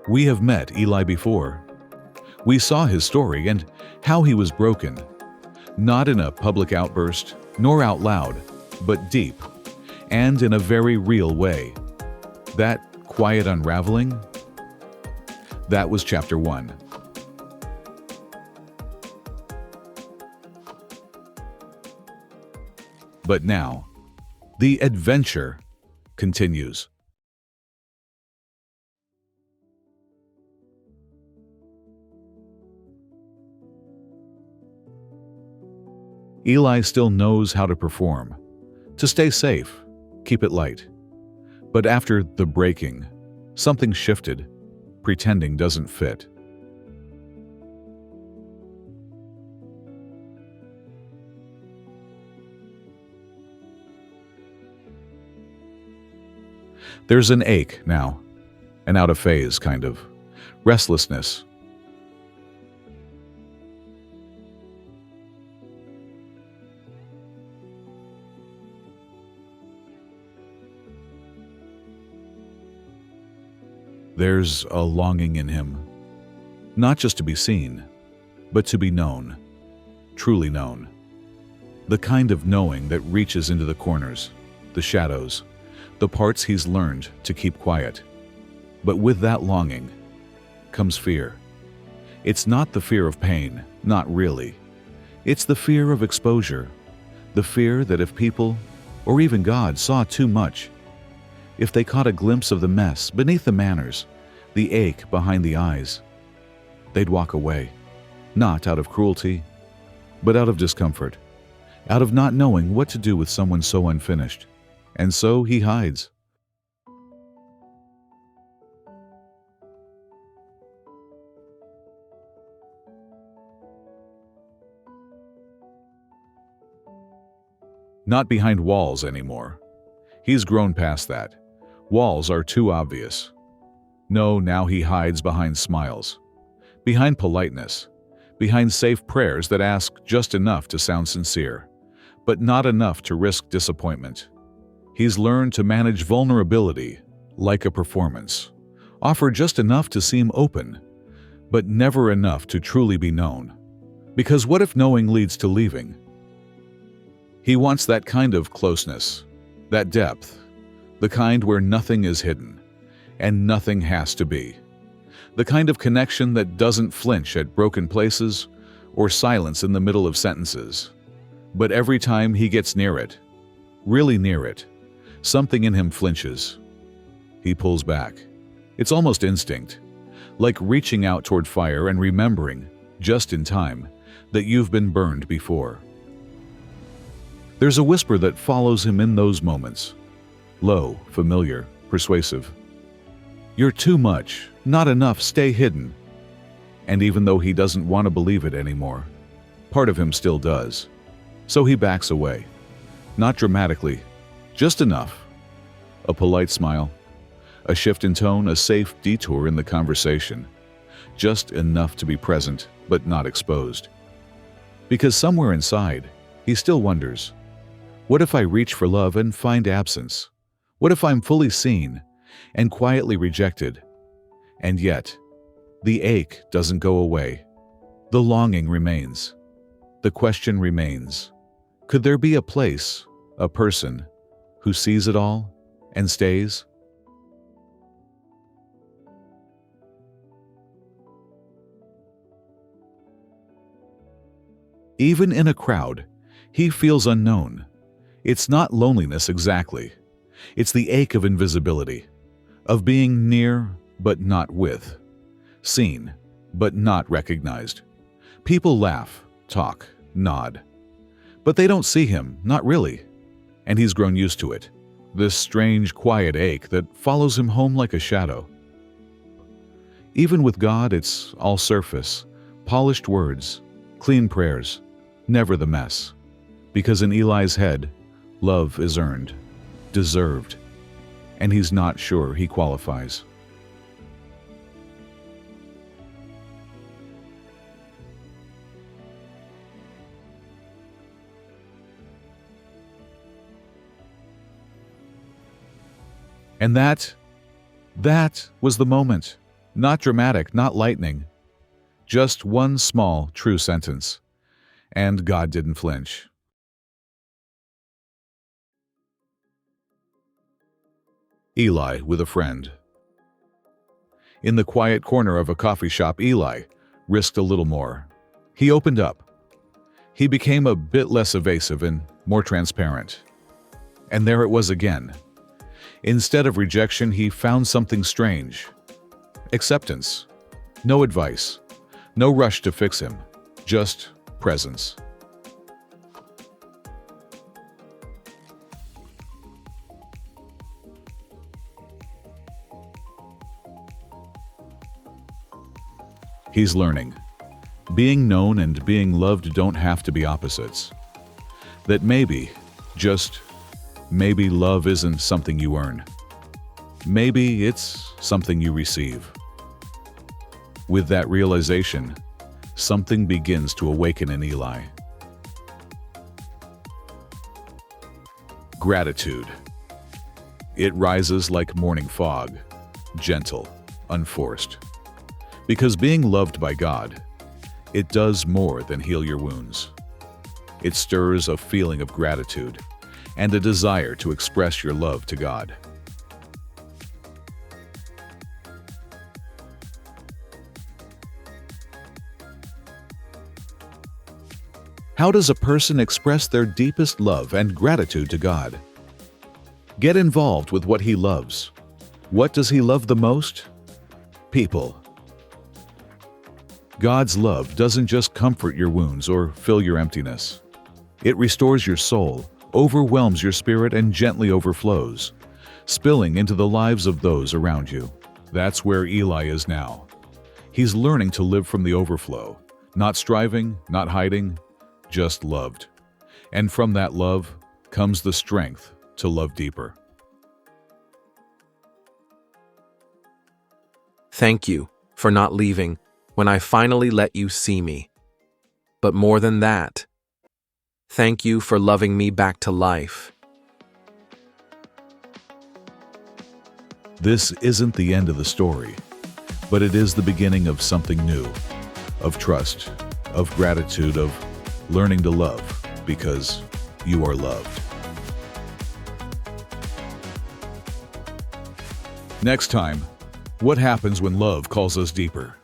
We have met Eli before. We saw his story and how he was broken, not in a public outburst, nor out loud, but deep, and in a very real way. That quiet unraveling, that was chapter 1. But now, the adventure continues. Eli still knows how to perform, to stay safe, keep it light. But after the breaking, something shifted. Pretending doesn't fit. There's an ache now, an out of phase kind of restlessness. There's a longing in him, not just to be seen, but to be known, truly known. The kind of knowing that reaches into the corners, the shadows, the parts he's learned to keep quiet. But with that longing comes fear. It's not the fear of pain, not really. It's the fear of exposure, the fear that if people, or even God, saw too much, if they caught a glimpse of the mess beneath the manners, the ache behind the eyes, they'd walk away, not out of cruelty, but out of discomfort, out of not knowing what to do with someone so unfinished. And so he hides. Not behind walls anymore. He's grown past that. Walls are too obvious. No, now he hides behind smiles, behind politeness, behind safe prayers that ask just enough to sound sincere, but not enough to risk disappointment. He's learned to manage vulnerability like a performance, offer just enough to seem open, but never enough to truly be known. Because what if knowing leads to leaving? He wants that kind of closeness, that depth, the kind where nothing is hidden, and nothing has to be. The kind of connection that doesn't flinch at broken places or silence in the middle of sentences. But every time he gets near it, really near it, something in him flinches. He pulls back. It's almost instinct, like reaching out toward fire and remembering, just in time, that you've been burned before. There's a whisper that follows him in those moments. Low, familiar, persuasive. You're too much, not enough, stay hidden. And even though he doesn't want to believe it anymore, part of him still does. So he backs away. Not dramatically, just enough. A polite smile, a shift in tone, a safe detour in the conversation. Just enough to be present, but not exposed. Because somewhere inside, he still wonders, what if I reach for love and find absence? What if I'm fully seen and quietly rejected? And yet, the ache doesn't go away. The longing remains. The question remains. Could there be a place, a person, who sees it all and stays? Even in a crowd, he feels unknown. It's not loneliness exactly. It's the ache of invisibility, of being near but not with, seen but not recognized. People laugh, talk, nod. But they don't see him, not really. And he's grown used to it, this strange, quiet ache that follows him home like a shadow. Even with God, it's all surface, polished words, clean prayers, never the mess. Because in Eli's head, love is earned, deserved, and he's not sure he qualifies. And that was the moment. Not dramatic, not lightning. Just one small, true sentence. And God didn't flinch. Eli with a friend. In the quiet corner of a coffee shop, Eli risked a little more. He opened up. He became a bit less evasive and more transparent. And there it was again. Instead of rejection, he found something strange. Acceptance. No advice. No rush to fix him. Just presence. He's learning. Being known and being loved don't have to be opposites. That maybe, just maybe, love isn't something you earn. Maybe it's something you receive. With that realization, something begins to awaken in Eli. Gratitude. It rises like morning fog, gentle, unforced. Because being loved by God, it does more than heal your wounds. It stirs a feeling of gratitude and a desire to express your love to God. How does a person express their deepest love and gratitude to God? Get involved with what he loves. What does he love the most? People. God's love doesn't just comfort your wounds or fill your emptiness. It restores your soul, overwhelms your spirit, and gently overflows, spilling into the lives of those around you. That's where Eli is now. He's learning to live from the overflow, not striving, not hiding, just loved. And from that love comes the strength to love deeper. Thank you for not leaving when I finally let you see me. But more than that, thank you for loving me back to life. This isn't the end of the story, but it is the beginning of something new, of trust, of gratitude, of learning to love because you are loved. Next time, what happens when love calls us deeper?